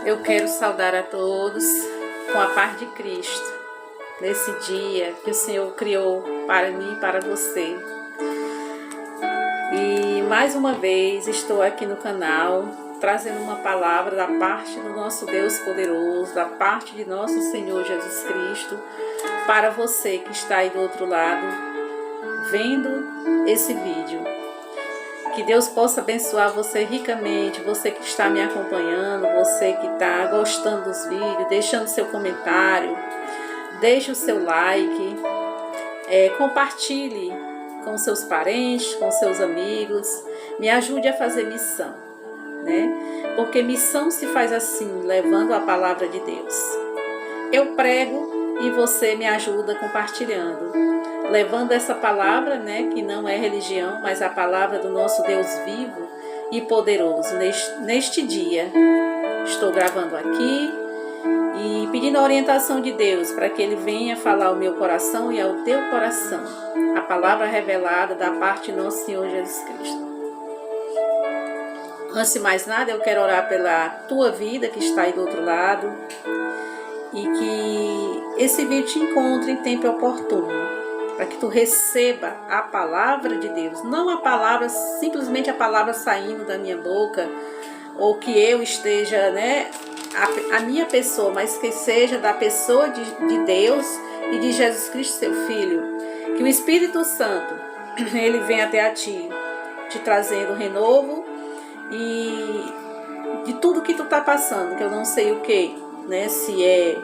Eu quero saudar a todos com a paz de Cristo, nesse dia que o Senhor criou para mim e para você. E mais uma vez estou aqui no canal, trazendo uma palavra da parte do nosso Deus poderoso, da parte de nosso Senhor Jesus Cristo, para você que está aí do outro lado, vendo esse vídeo. Que Deus possa abençoar você ricamente, você que está me acompanhando, você que está gostando dos vídeos, deixando seu comentário, deixe o seu like, compartilhe com seus parentes, com seus amigos, me ajude a fazer missão, né? Porque missão se faz assim, levando a palavra de Deus. Eu prego e você me ajuda compartilhando, levando essa palavra, né, que não é religião, mas a palavra do nosso Deus vivo e poderoso. Neste dia, estou gravando aqui e pedindo a orientação de Deus para que Ele venha falar ao meu coração e ao teu coração, a palavra revelada da parte de nosso Senhor Jesus Cristo. Antes de mais nada, eu quero orar pela tua vida que está aí do outro lado e que esse vídeo te encontre em tempo oportuno, para que tu receba a palavra de Deus, não a palavra, simplesmente a palavra saindo da minha boca, ou que eu esteja, né, a minha pessoa, mas que seja da pessoa de Deus e de Jesus Cristo, seu Filho. Que o Espírito Santo, ele venha até a ti, te trazendo renovo e de tudo que tu está passando, que eu não sei o que, né, se é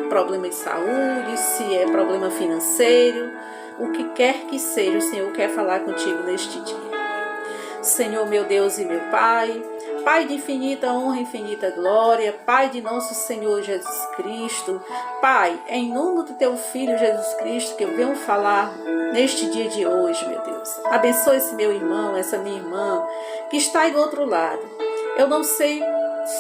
problema de saúde, se é problema financeiro, o que quer que seja, o Senhor quer falar contigo neste dia. Senhor, meu Deus e meu Pai, Pai de infinita honra e infinita glória, Pai de nosso Senhor Jesus Cristo, Pai, em nome do Teu Filho Jesus Cristo, que eu venho falar neste dia de hoje, meu Deus. Abençoe esse meu irmão, essa minha irmã, que está aí do outro lado. Eu não sei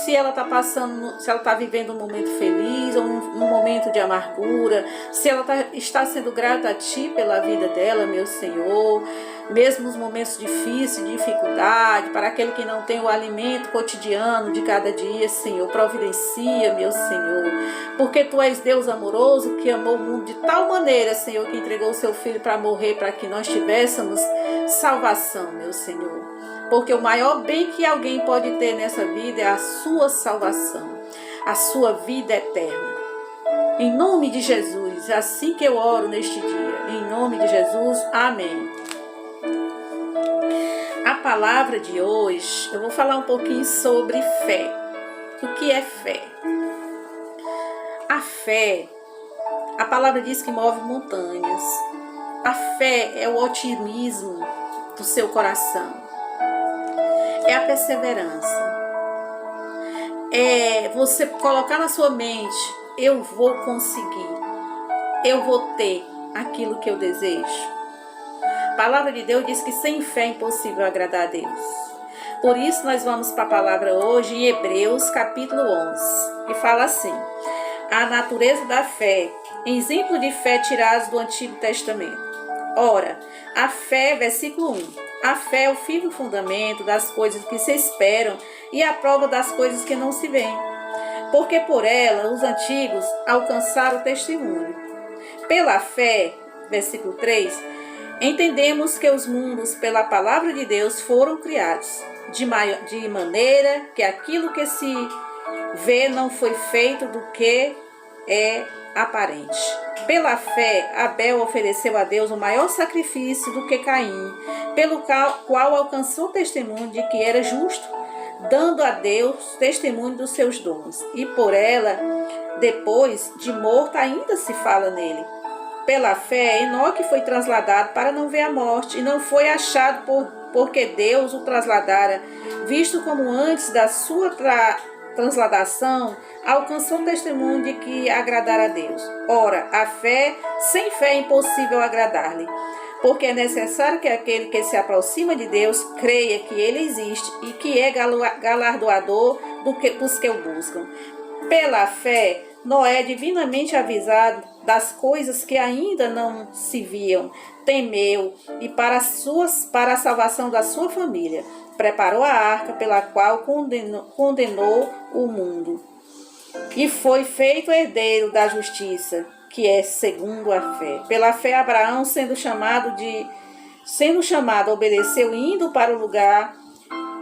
se ela está passando, se ela está vivendo um momento feliz ou um momento de amargura, se ela está sendo grata a Ti pela vida dela, meu Senhor, mesmo nos momentos difíceis, de dificuldade, para aquele que não tem o alimento cotidiano de cada dia, Senhor, providencia, meu Senhor, porque Tu és Deus amoroso, que amou o mundo de tal maneira, Senhor, que entregou o Seu Filho para morrer, para que nós tivéssemos salvação, meu Senhor. Porque o maior bem que alguém pode ter nessa vida é a sua salvação, a sua vida eterna. Em nome de Jesus, é assim que eu oro neste dia. Em nome de Jesus, amém. A palavra de hoje, eu vou falar um pouquinho sobre fé. O que é fé? A fé, a palavra diz que move montanhas. A fé é o otimismo do seu coração. É a perseverança. É você colocar na sua mente, eu vou conseguir. Eu vou ter aquilo que eu desejo. A palavra de Deus diz que sem fé é impossível agradar a Deus. Por isso nós vamos para a palavra hoje em Hebreus capítulo 11, que fala assim: a natureza da fé, exemplo de fé tirados do Antigo Testamento. Ora, a fé, versículo 1. A fé é o firme fundamento das coisas que se esperam e a prova das coisas que não se veem. Porque por ela os antigos alcançaram o testemunho. Pela fé, versículo 3, entendemos que os mundos pela palavra de Deus foram criados, de maneira que aquilo que se vê não foi feito do que é aparente. Pela fé, Abel ofereceu a Deus o maior sacrifício do que Caim, pelo qual alcançou o testemunho de que era justo, dando a Deus testemunho dos seus dons. E por ela, depois de morto, ainda se fala nele. Pela fé, Enoque foi trasladado para não ver a morte, e não foi achado porque Deus o trasladara, visto como antes da sua transladação, alcançou o testemunho de que agradara a Deus. Ora, a fé, sem fé é impossível agradar-lhe, porque é necessário que aquele que se aproxima de Deus creia que Ele existe e que é galardoador dos que o buscam. Pela fé, Noé, divinamente avisado das coisas que ainda não se viam, temeu e para a salvação da sua família, preparou a arca pela qual condenou o mundo. e foi feito herdeiro da justiça, que é segundo a fé. Pela fé, Abraão, sendo chamado, obedeceu, indo para o lugar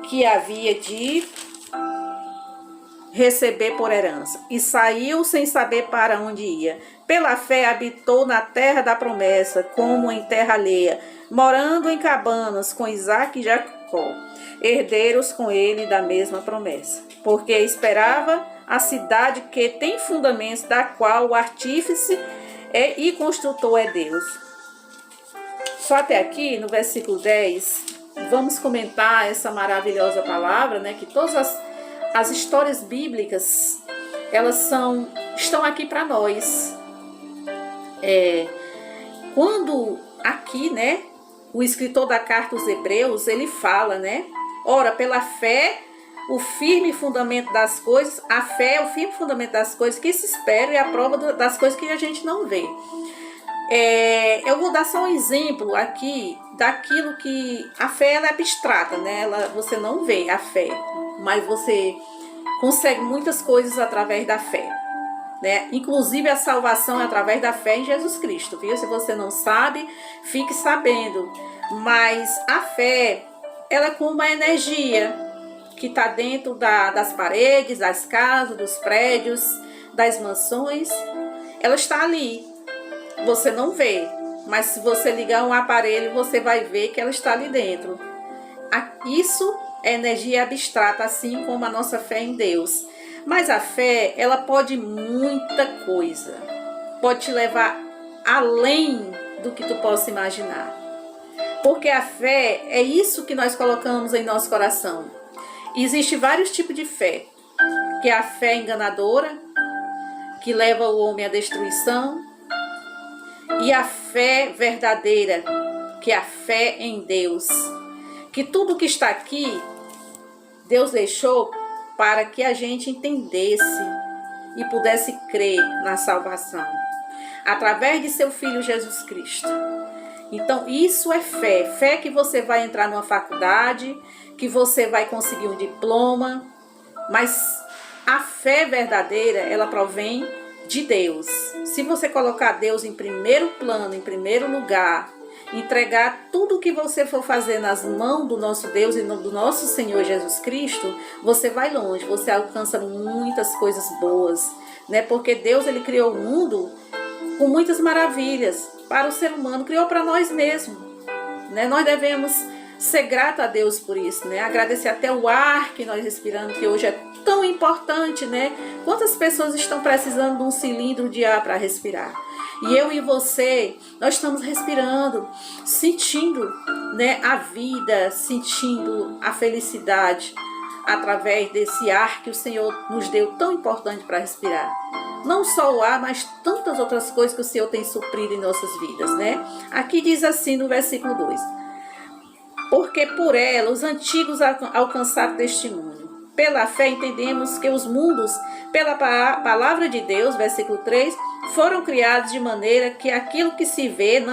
que havia de receber por herança, e saiu sem saber para onde ia. Pela fé habitou na terra da promessa, como em terra alheia, morando em cabanas com Isaque e Jacó, herdeiros com ele da mesma promessa, porque esperava a cidade que tem fundamentos, da qual o artífice e construtor é Deus. Só até aqui, no versículo 10, vamos comentar essa maravilhosa palavra, né? Que todas as histórias bíblicas, elas estão aqui para nós. Quando aqui, né, o escritor da carta aos Hebreus, ele fala, né? Ora, pela fé, o firme fundamento das coisas, a fé é o firme fundamento das coisas que se esperam e a prova das coisas que a gente não vê. Eu vou dar só um exemplo aqui daquilo que a fé ela é abstrata, né? Você não vê a fé, mas você consegue muitas coisas através da fé, né? Inclusive a salvação é através da fé em Jesus Cristo, viu? Se você não sabe, fique sabendo. Mas a fé, ela é como uma energia que está dentro das paredes, das casas, dos prédios, das mansões. Ela está ali. Você não vê, mas se você ligar um aparelho, você vai ver que ela está ali dentro. Isso é energia abstrata, assim como a nossa fé em Deus. Mas a fé, ela pode muita coisa. Pode te levar além do que tu possa imaginar. Porque a fé é isso que nós colocamos em nosso coração. Existem vários tipos de fé. Que é a fé enganadora, que leva o homem à destruição. E a fé verdadeira, que é a fé em Deus. Que tudo que está aqui, Deus deixou para que a gente entendesse e pudesse crer na salvação. Através de seu Filho Jesus Cristo. Então, isso é fé. Fé que você vai entrar numa faculdade, que você vai conseguir um diploma. Mas a fé verdadeira, ela provém de Deus. Se você colocar Deus em primeiro plano, em primeiro lugar, entregar tudo o que você for fazer nas mãos do nosso Deus e do nosso Senhor Jesus Cristo, você vai longe, você alcança muitas coisas boas, né? Porque Deus, ele criou o mundo com muitas maravilhas para o ser humano, criou para nós mesmos, né? Nós devemos ser gratos a Deus por isso, né? Agradecer até o ar que nós respiramos, que hoje é tão importante, né? Quantas pessoas estão precisando de um cilindro de ar para respirar? E eu e você, nós estamos respirando, sentindo, né, a vida, sentindo a felicidade através desse ar que o Senhor nos deu tão importante para respirar. Não só o ar, mas tantas outras coisas que o Senhor tem suprido em nossas vidas, né? Aqui diz assim no versículo 2. Porque por ela os antigos alcançaram testemunho. Pela fé entendemos que os mundos, pela palavra de Deus, versículo 3, foram criados de maneira que aquilo que se vê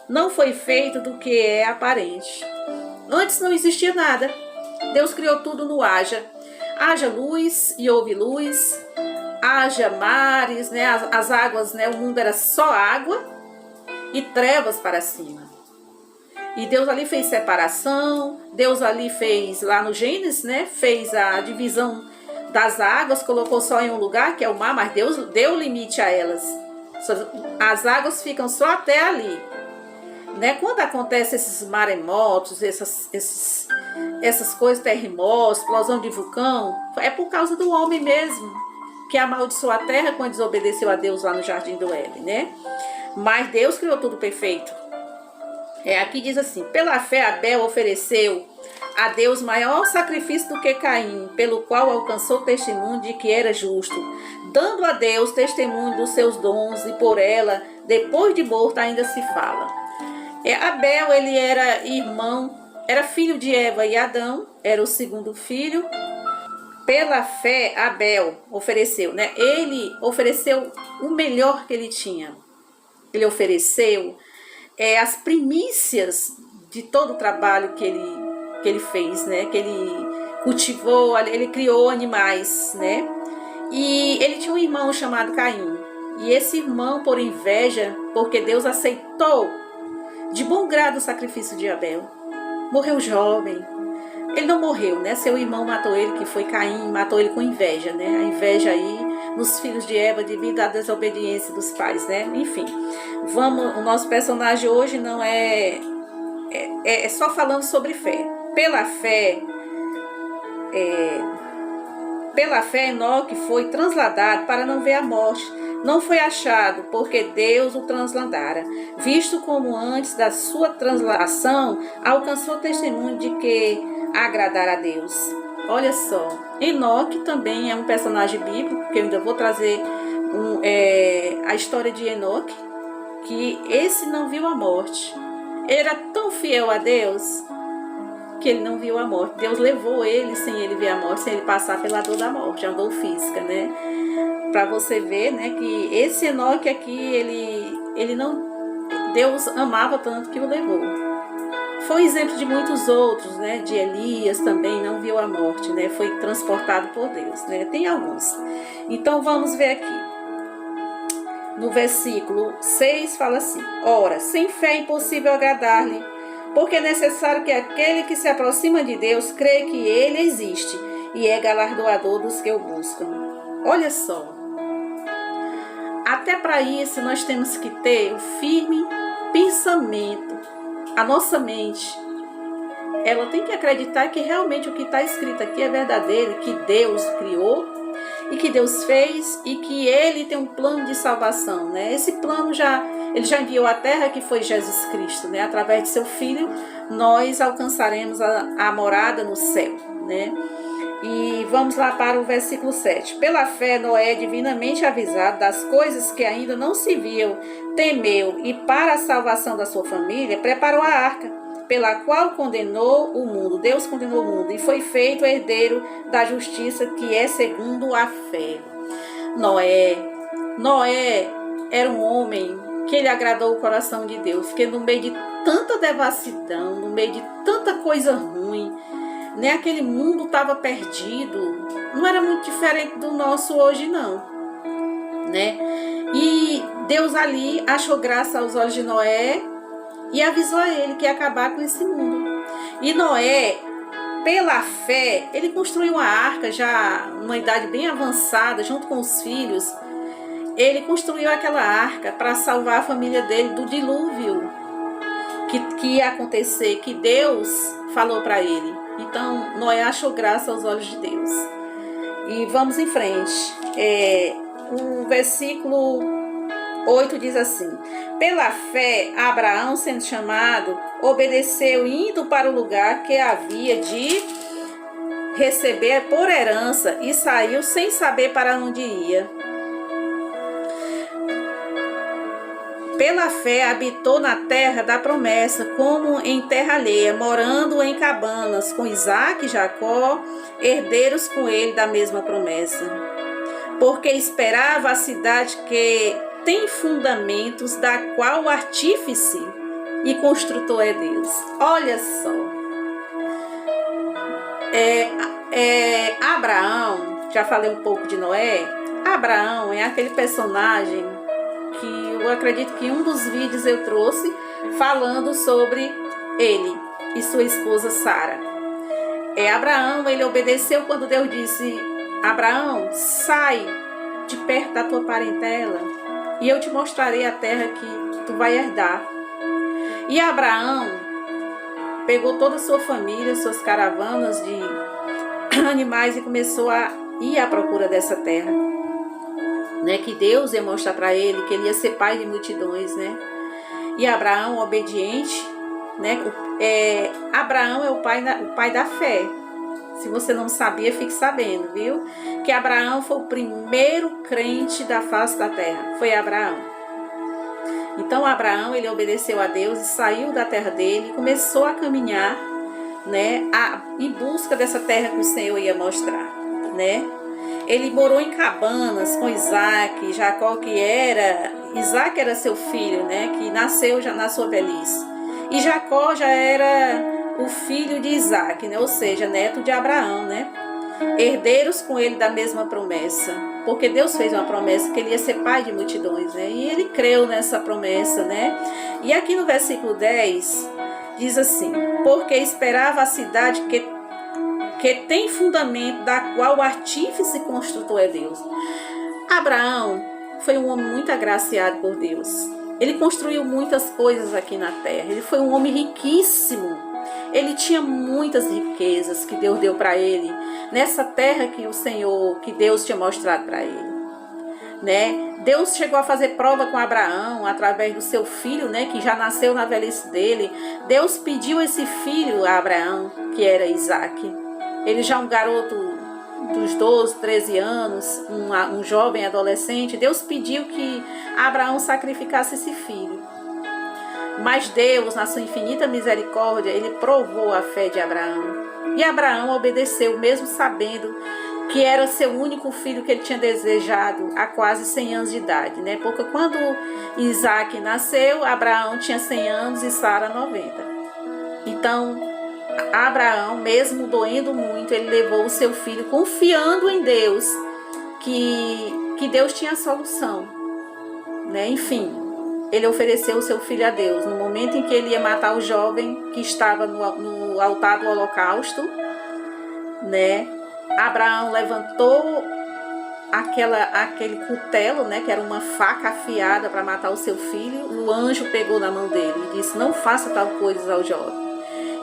não foi feito do que é aparente. Antes não existia nada. Deus criou tudo no haja. Haja luz e houve luz. Haja mares, né? As águas, né? O mundo era só água e trevas para cima. E Deus ali fez separação, Deus ali fez, lá no Gênesis, né? Fez a divisão das águas, colocou só em um lugar, que é o mar, mas Deus deu limite a elas. As águas ficam só até ali. Né? Quando acontecem esses maremotos, essas coisas, terremotos, explosão de vulcão, é por causa do homem mesmo, que amaldiçoou a terra quando desobedeceu a Deus lá no Jardim do Éden, né? Mas Deus criou tudo perfeito. Aqui diz assim, pela fé Abel ofereceu a Deus maior sacrifício do que Caim, pelo qual alcançou testemunho de que era justo, dando a Deus testemunho dos seus dons, e por ela, depois de morto, ainda se fala. Abel, ele era irmão, era filho de Eva e Adão, era o segundo filho. Pela fé, Abel ofereceu, né? Ele ofereceu o melhor que ele tinha. Ele ofereceu as primícias de todo o trabalho que ele fez, né? Que ele cultivou, ele criou animais, né? E ele tinha um irmão chamado Caim. E esse irmão, por inveja, porque Deus aceitou de bom grado o sacrifício de Abel, morreu jovem. Ele não morreu, né? Seu irmão matou ele, que foi Caim, matou ele com inveja, né? A inveja aí nos filhos de Eva devido à desobediência dos pais, né? Enfim, o nosso personagem hoje não é só falando sobre fé. Pela fé, Enoque foi transladado para não ver a morte. Não foi achado, porque Deus o transladara, visto como antes da sua translação alcançou testemunho de que agradara a Deus. Olha só, Enoque também é um personagem bíblico, que eu ainda vou trazer a história de Enoque, que esse não viu a morte. Ele era tão fiel a Deus que ele não viu a morte. Deus levou ele sem ele ver a morte, sem ele passar pela dor da morte, a dor física, né? Para você ver, né, que esse Enoque aqui, ele não, Deus amava tanto que o levou. Foi exemplo de muitos outros, né, de Elias também não viu a morte, né, foi transportado por Deus, né, tem alguns. Então vamos ver aqui. No versículo 6 fala assim: ora, sem fé é impossível agradar-lhe, porque é necessário que aquele que se aproxima de Deus crê que ele existe e é galardoador dos que o buscam. Olha só, até para isso nós temos que ter o firme pensamento. A nossa mente, ela tem que acreditar que realmente o que está escrito aqui é verdadeiro, que Deus criou e que Deus fez e que Ele tem um plano de salvação, né? Esse plano Ele já enviou à Terra, que foi Jesus Cristo, né? Através de seu Filho, nós alcançaremos a morada no céu, né? E vamos lá para o versículo 7. Pela fé, Noé, divinamente avisado das coisas que ainda não se viam, temeu e para a salvação da sua família, preparou a arca, pela qual condenou o mundo. Deus condenou o mundo e foi feito herdeiro da justiça, que é segundo a fé. Noé era um homem que ele agradou o coração de Deus, porque no meio de tanta devassidão, no meio de tanta coisa ruim, né, aquele mundo estava perdido, não era muito diferente do nosso hoje não, né? E Deus ali achou graça aos olhos de Noé e avisou a ele que ia acabar com esse mundo. E Noé, pela fé, ele construiu uma arca já numa idade bem avançada, junto com os filhos. Ele construiu aquela arca para salvar a família dele do dilúvio que ia acontecer, que Deus falou para ele. Então, Noé achou graça aos olhos de Deus. E vamos em frente. O versículo 8 diz assim: pela fé, Abraão, sendo chamado, obedeceu, indo para o lugar que havia de receber por herança, e saiu sem saber para onde ia. Pela fé, habitou na terra da promessa, como em terra alheia, morando em cabanas, com Isaque e Jacó, herdeiros com ele da mesma promessa. Porque esperava a cidade que tem fundamentos, da qual o artífice e construtor é Deus. Olha só. Abraão, já falei um pouco de Noé. Abraão é aquele personagem que eu acredito que um dos vídeos eu trouxe falando sobre ele e sua esposa Sara. Abraão, ele obedeceu quando Deus disse: Abraão, sai de perto da tua parentela e eu te mostrarei a terra que tu vai herdar. E Abraão pegou toda a sua família, suas caravanas de animais e começou a ir à procura dessa terra, né, que Deus ia mostrar para ele que ele ia ser pai de multidões, né? E Abraão, obediente, né? Abraão é o pai da fé. Se você não sabia, fique sabendo, viu? Que Abraão foi o primeiro crente da face da terra. Foi Abraão. Então Abraão, ele obedeceu a Deus e saiu da terra dele e começou a caminhar, né, em busca dessa terra que o Senhor ia mostrar, né? Ele morou em cabanas com Isaque, Jacó, Isaque era seu filho, né, que nasceu já na sua velhice. E Jacó já era o filho de Isaque, né, ou seja, neto de Abraão, né? herdeiros com ele da mesma promessa. Porque Deus fez uma promessa que ele ia ser pai de multidões, né? E ele creu nessa promessa, né? E aqui no versículo 10 diz assim: porque esperava a cidade que tem fundamento, da qual o artífice e construtor é Deus. Abraão foi um homem muito agraciado por Deus. Ele construiu muitas coisas aqui na terra. Ele foi um homem riquíssimo. Ele tinha muitas riquezas que Deus deu para ele nessa terra que Deus tinha mostrado para ele, né? Deus chegou a fazer prova com Abraão através do seu filho, né, que já nasceu na velhice dele. Deus pediu esse filho a Abraão, que era Isaque. Ele já um garoto dos 12, 13 anos, um jovem adolescente. Deus pediu que Abraão sacrificasse esse filho. Mas Deus, na sua infinita misericórdia, ele provou a fé de Abraão. E Abraão obedeceu, mesmo sabendo que era seu único filho que ele tinha desejado há quase 100 anos de idade, né? Porque quando Isaque nasceu, Abraão tinha 100 anos e Sara 90. Então, Abraão, mesmo doendo muito, ele levou o seu filho, confiando em Deus, que Deus tinha a solução, né? Enfim, ele ofereceu o seu filho a Deus. No momento em que ele ia matar o jovem que estava no altar do holocausto, né? Abraão levantou aquele cutelo, né? Que era uma faca afiada para matar o seu filho. O anjo pegou na mão dele e disse: não faça tal coisa ao jovem.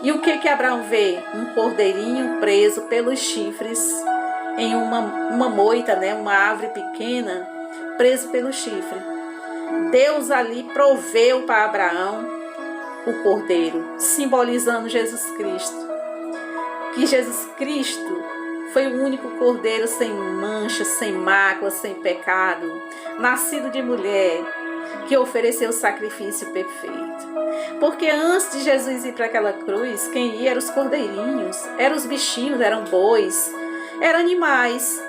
E o que Abraão vê? Um cordeirinho preso pelos chifres em uma moita, né? Uma árvore pequena, preso pelo chifre. Deus ali proveu para Abraão o cordeiro, simbolizando Jesus Cristo. Que Jesus Cristo foi o único cordeiro sem mancha, sem mácula, sem pecado, nascido de mulher, que ofereceu o sacrifício perfeito. Porque antes de Jesus ir para aquela cruz, quem ia eram os cordeirinhos, eram os bichinhos, eram bois, eram animais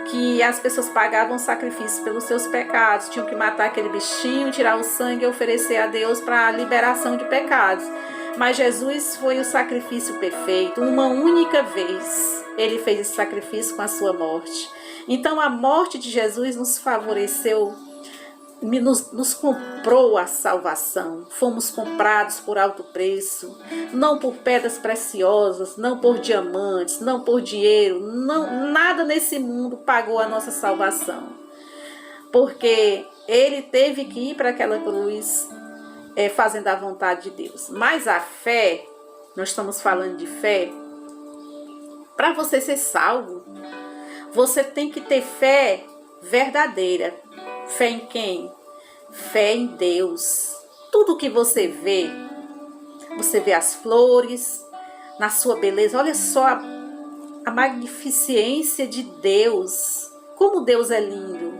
que as pessoas pagavam sacrifício pelos seus pecados, tinham que matar aquele bichinho, tirar o sangue e oferecer a Deus para a liberação de pecados. Mas Jesus foi o sacrifício perfeito, uma única vez ele fez esse sacrifício com a sua morte. Então a morte de Jesus nos favoreceu, nos comprou a salvação. Fomos comprados por alto preço, não por pedras preciosas, não por diamantes, não por dinheiro, não, nada nesse mundo pagou a nossa salvação, porque ele teve que ir para aquela cruz fazendo a vontade de Deus. Mas a fé, nós estamos falando de fé, para você ser salvo, você tem que ter fé verdadeira. Fé em quem? Fé em Deus. Tudo que você vê as flores na sua beleza. Olha só a magnificência de Deus. Como Deus é lindo.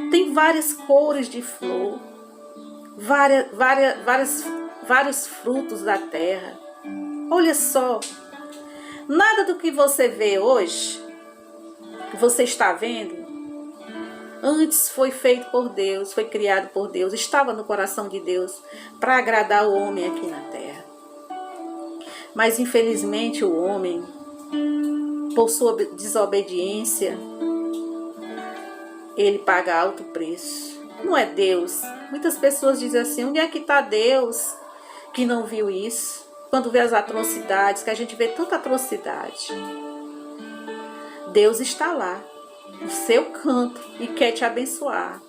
Tem várias cores de flor, vários frutos da terra. Olha só. Nada do que você vê hoje, que você está vendo, antes foi feito por Deus, foi criado por Deus, estava no coração de Deus para agradar o homem aqui na terra. Mas infelizmente o homem, por sua desobediência, ele paga alto preço. Não é Deus. Muitas pessoas dizem assim: onde é que está Deus que não viu isso? Quando vê as atrocidades, que a gente vê tanta atrocidade, Deus está lá no seu canto e quer te abençoar.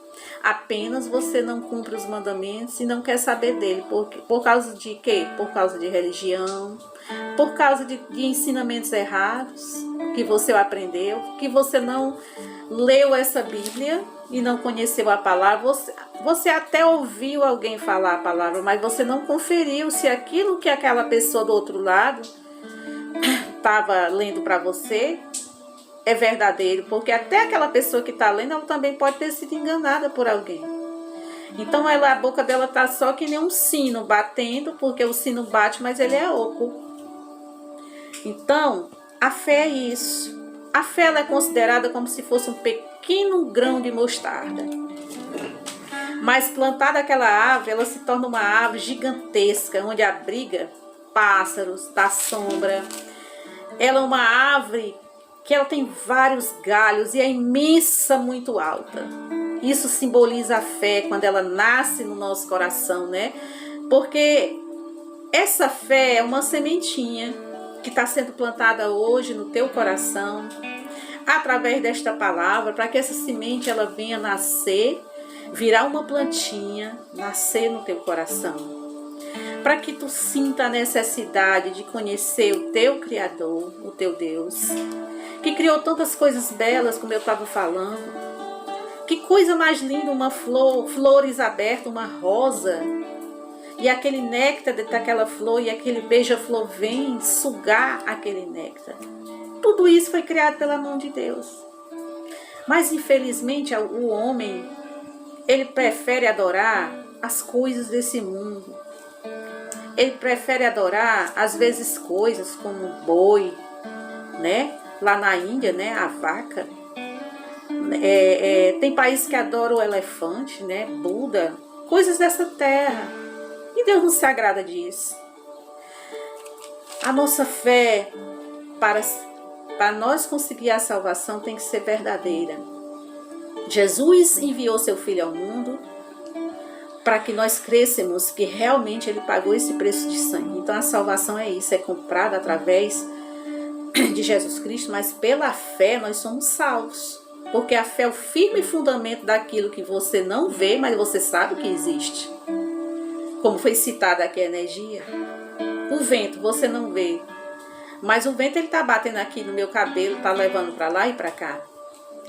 Apenas você não cumpre os mandamentos e não quer saber dele. Por causa de quê? Por causa de religião, por causa de ensinamentos errados que você aprendeu, que você não leu essa Bíblia e não conheceu a palavra. Você até ouviu alguém falar a palavra, mas você não conferiu se aquilo que aquela pessoa do outro lado estava lendo para você é verdadeiro, porque até aquela pessoa que está lendo, ela também pode ter sido enganada por alguém. Então a boca dela está só que nem um sino batendo, porque o sino bate, mas ele é oco. Então a fé é isso. A fé ela é considerada como se fosse um pequeno grão de mostarda, mas plantada aquela árvore, ela se torna uma árvore gigantesca, onde abriga pássaros, dá sombra. Ela é uma árvore que ela tem vários galhos e é imensa, muito alta. Isso simboliza a fé quando ela nasce no nosso coração, né? Porque essa fé é uma sementinha que está sendo plantada hoje no teu coração, através desta palavra, para que essa semente ela venha nascer, virar uma plantinha, nascer no teu coração. Para que tu sinta a necessidade de conhecer o teu Criador, o teu Deus, que criou tantas coisas belas, como eu estava falando. Que coisa mais linda, uma flor, flores abertas, uma rosa, e aquele néctar daquela flor, e aquele beija-flor vem sugar aquele néctar. Tudo isso foi criado pela mão de Deus. Mas infelizmente o homem, ele prefere adorar as coisas desse mundo. Ele prefere adorar, às vezes, coisas como boi, né? Lá na Índia, né? A vaca. Tem países que adoram o elefante, né? Buda, coisas dessa terra. E Deus não se agrada disso. A nossa fé para nós conseguir a salvação tem que ser verdadeira. Jesus enviou seu Filho ao mundo para que nós crêssemos que realmente Ele pagou esse preço de sangue. Então a salvação é isso, é comprada através de Jesus Cristo, mas pela fé nós somos salvos. Porque a fé é o firme fundamento daquilo que você não vê, mas você sabe que existe. Como foi citado aqui a energia. O vento você não vê, mas o vento ele está batendo aqui no meu cabelo, está levando para lá e para cá.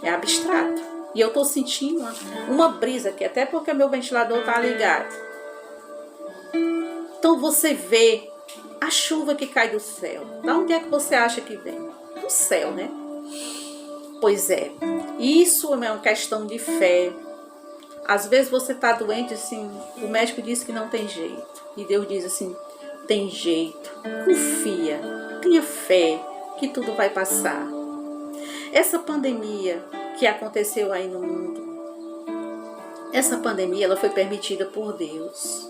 É abstrato. E eu estou sentindo uma brisa aqui, até porque meu ventilador está ligado. Então você vê a chuva que cai do céu. Da onde é que você acha que vem? Do céu, né? Pois é. Isso é uma questão de fé. Às vezes você está doente assim, o médico diz que não tem jeito. E Deus diz assim, tem jeito. Confia, tenha fé que tudo vai passar. Essa pandemia que aconteceu aí no mundo, essa pandemia ela foi permitida por Deus.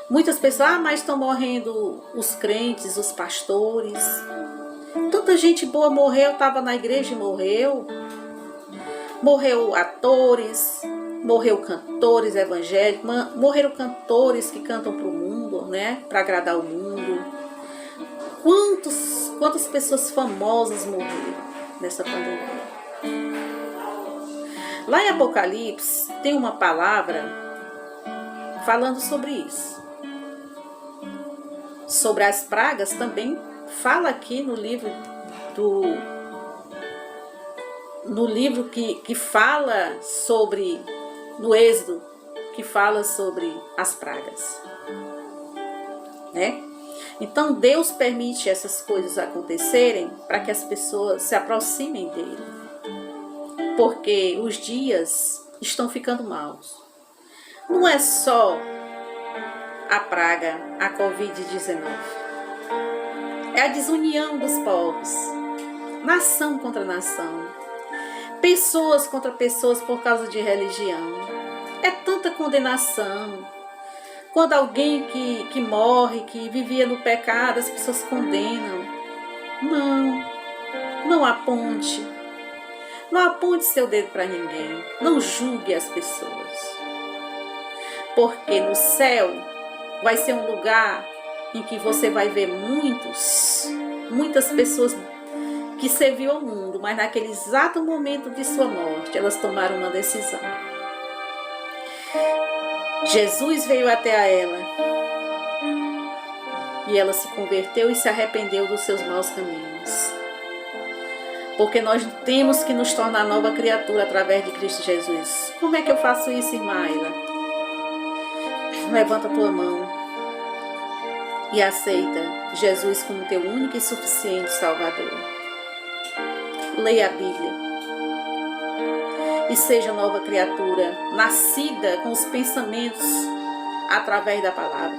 Muitas pessoas, mas estão morrendo os crentes, os pastores. Tanta gente boa morreu, estava na igreja e morreu. Morreu atores, morreu cantores evangélicos, morreram cantores que cantam para o mundo, né? Para agradar o mundo. Quantas pessoas famosas morreram nessa pandemia? Lá em Apocalipse tem uma palavra falando sobre isso. Sobre as pragas também fala aqui no livro que fala sobre, no Êxodo, que fala sobre as pragas, né? Então Deus permite essas coisas acontecerem para que as pessoas se aproximem dele, porque os dias estão ficando maus. Não é só a praga, a Covid-19, é a desunião dos povos, nação contra nação, pessoas contra pessoas por causa de religião. É tanta condenação. Quando alguém que morre, que vivia no pecado, as pessoas condenam. Não aponte. Não aponte seu dedo para ninguém. Não julgue as pessoas. Porque no céu vai ser um lugar em que você vai ver muitas pessoas que serviu ao mundo, mas naquele exato momento de sua morte, elas tomaram uma decisão. Jesus veio até ela e ela se converteu e se arrependeu dos seus maus caminhos. Porque nós temos que nos tornar nova criatura através de Cristo Jesus. Como é que eu faço isso, irmã Ayla? Levanta a tua mão e aceita Jesus como teu único e suficiente Salvador. Leia a Bíblia e seja nova criatura, nascida com os pensamentos através da palavra.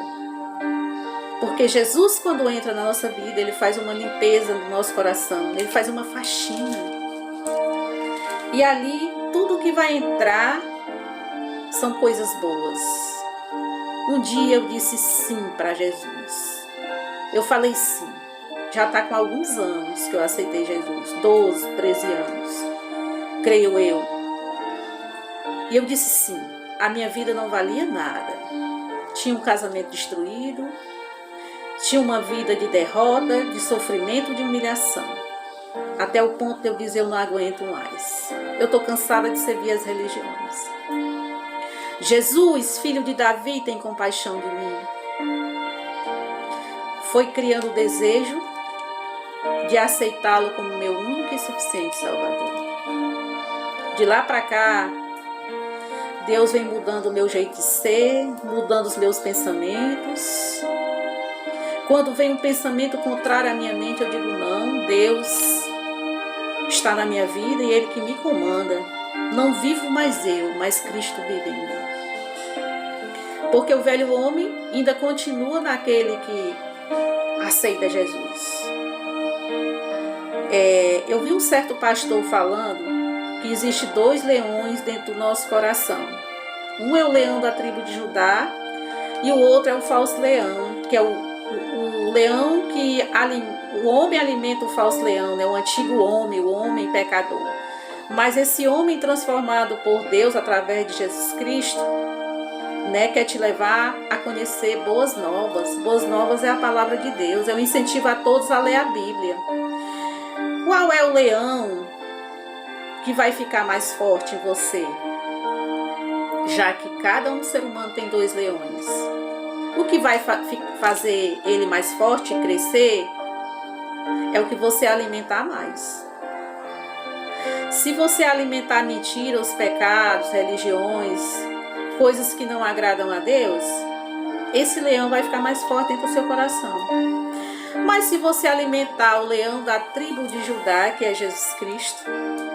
Porque Jesus, quando entra na nossa vida, Ele faz uma limpeza no nosso coração, Ele faz uma faxina. E ali, tudo que vai entrar são coisas boas. Um dia eu disse sim para Jesus. Eu falei sim. já está com alguns anos que eu aceitei Jesus, 12, 13 anos, creio eu. E eu disse sim, a minha vida não valia nada. Tinha um casamento destruído, tinha uma vida de derrota, de sofrimento, de humilhação. Até o ponto de eu dizer, eu não aguento mais. Eu estou cansada de servir as religiões. Jesus, filho de Davi, tem compaixão de mim. Foi criando o desejo de aceitá-lo como meu único e suficiente Salvador. De lá para cá, Deus vem mudando o meu jeito de ser, mudando os meus pensamentos. Quando vem um pensamento contrário à minha mente, eu digo não, Deus está na minha vida e Ele que me comanda. Não vivo mais eu, mas Cristo vive em mim. Porque o velho homem ainda continua naquele que aceita Jesus. Eu vi um certo pastor falando que existe 2 leões dentro do nosso coração. Um é o leão da tribo de Judá e o outro é o falso leão, que é o leão que o homem alimenta o falso leão, né? O antigo homem, o homem pecador. Mas esse homem transformado por Deus através de Jesus Cristo, né, quer te levar a conhecer boas novas. Boas novas é a palavra de Deus. Eu incentivo a todos a ler a Bíblia. Qual é o leão que vai ficar mais forte em você? Já que cada ser humano tem 2 leões. O que vai fazer ele mais forte e crescer é o que você alimentar mais. Se você alimentar mentira, os pecados, religiões, coisas que não agradam a Deus, esse leão vai ficar mais forte dentro do seu coração. Mas se você alimentar o leão da tribo de Judá, que é Jesus Cristo,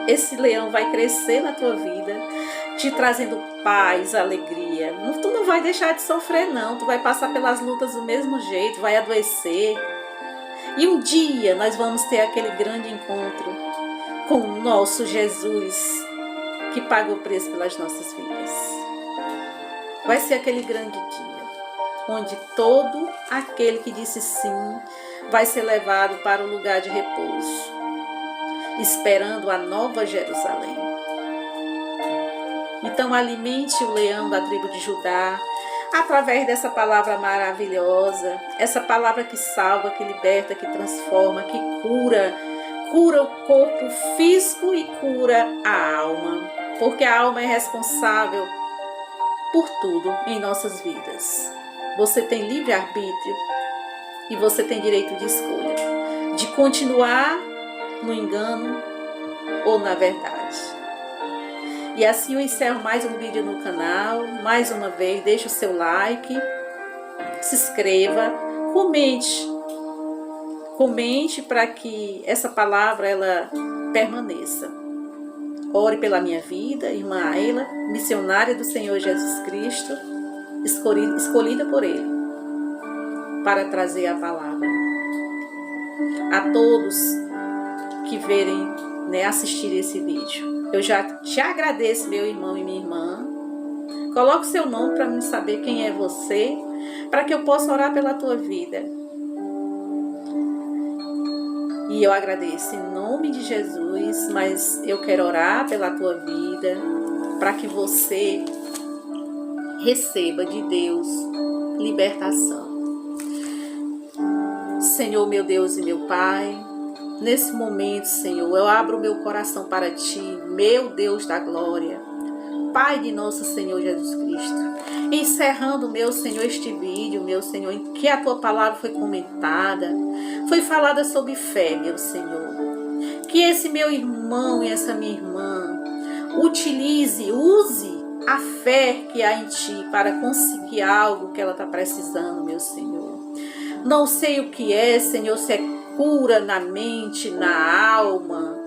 esse leão vai crescer na tua vida, te trazendo paz, alegria. Tu não vai deixar de sofrer não, tu vai passar pelas lutas do mesmo jeito, vai adoecer. E um dia nós vamos ter aquele grande encontro com o nosso Jesus, que pagou o preço pelas nossas vidas. Vai ser aquele grande dia, onde todo aquele que disse sim vai ser levado para o lugar de repouso, esperando a nova Jerusalém. Então alimente o leão da tribo de Judá, através dessa palavra maravilhosa, essa palavra que salva, que liberta, que transforma, que cura o corpo físico e cura a alma, porque a alma é responsável por tudo em nossas vidas. Você tem livre-arbítrio e você tem direito de escolha, de continuar no engano ou na verdade. E assim eu encerro mais um vídeo no canal. Mais uma vez, deixe o seu like, se inscreva, comente para que essa palavra ela permaneça. Ore pela minha vida, irmã Ayla, missionária do Senhor Jesus Cristo, escolhida por Ele para trazer a palavra a todos que verem, né, assistir esse vídeo. Eu já te agradeço, meu irmão e minha irmã. Coloque seu nome para me saber quem é você, para que eu possa orar pela tua vida. E eu agradeço em nome de Jesus, mas eu quero orar pela tua vida, para que você receba de Deus libertação. Senhor, meu Deus e meu Pai, nesse momento, Senhor, eu abro o meu coração para Ti, meu Deus da glória, Pai de nosso Senhor Jesus Cristo. Encerrando, meu Senhor, este vídeo, meu Senhor, em que a Tua palavra foi comentada, foi falada sobre fé, meu Senhor. Que esse meu irmão e essa minha irmã use a fé que há em Ti para conseguir algo que ela está precisando, meu Senhor. Não sei o que é, Senhor, se é cura na mente, na alma,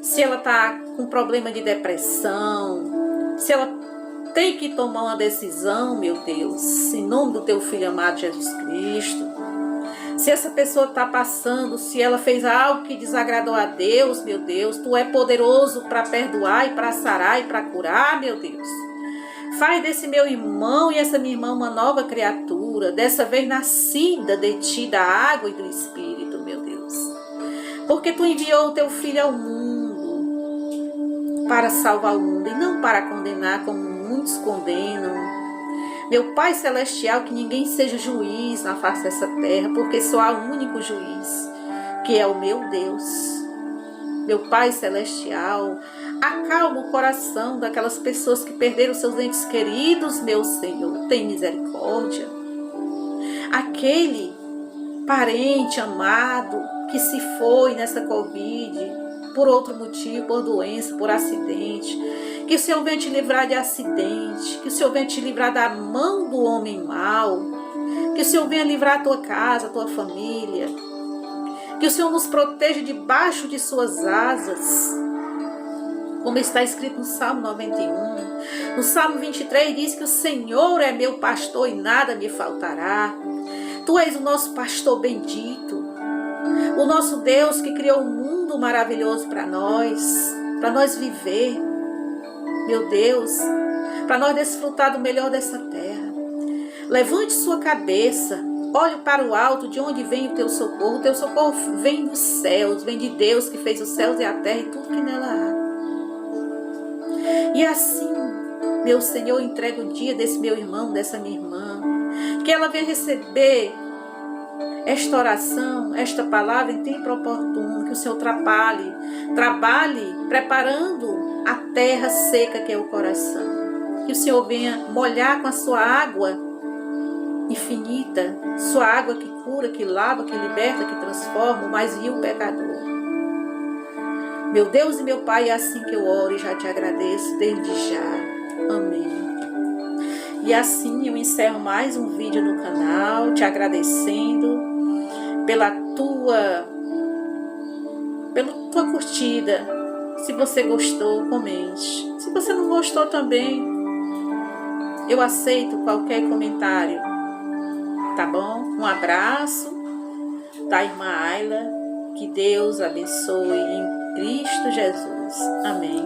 se ela está com problema de depressão, se ela tem que tomar uma decisão, meu Deus, em nome do Teu Filho amado Jesus Cristo. Se essa pessoa está passando, se ela fez algo que desagradou a Deus, meu Deus, Tu é poderoso para perdoar e para sarar e para curar, meu Deus. Faz desse meu irmão e essa minha irmã uma nova criatura, dessa vez nascida de Ti, da água e do Espírito, meu Deus. Porque tu enviou o teu Filho ao mundo para salvar o mundo e não para condenar, como muitos condenam. Meu Pai Celestial, que ninguém seja juiz na face dessa terra, porque só há um único juiz, que é o meu Deus. Meu Pai Celestial, acalma o coração daquelas pessoas que perderam seus entes queridos, meu Senhor, tem misericórdia. Aquele parente amado que se foi nessa Covid, por outro motivo, por doença, por acidente, que o Senhor venha te livrar de acidente, que o Senhor venha te livrar da mão do homem mau, que o Senhor venha livrar a tua casa, a tua família, que o Senhor nos proteja debaixo de suas asas, como está escrito no Salmo 91. No Salmo 23 diz que o Senhor é meu pastor e nada me faltará. Tu és o nosso pastor bendito, o nosso Deus que criou um mundo maravilhoso para nós viver, meu Deus, para nós desfrutar do melhor dessa terra. Levante sua cabeça, olhe para o alto, de onde vem o teu socorro. O teu socorro vem dos céus, vem de Deus que fez os céus e a terra e tudo que nela há. E assim, meu Senhor, entrega o dia desse meu irmão, dessa minha irmã, que ela venha receber esta oração, esta palavra em tempo oportuno, que o Senhor trabalhe preparando a terra seca que é o coração. Que o Senhor venha molhar com a sua água infinita, sua água que cura, que lava, que liberta, que transforma o mais vil pecador. Meu Deus e meu Pai, é assim que eu oro e já te agradeço desde já. Amém. E assim eu encerro mais um vídeo no canal, te agradecendo pela tua curtida. Se você gostou, comente. Se você não gostou também, eu aceito qualquer comentário. Tá bom? Um abraço da irmã Ayla. Que Deus abençoe em Cristo Jesus. Amém.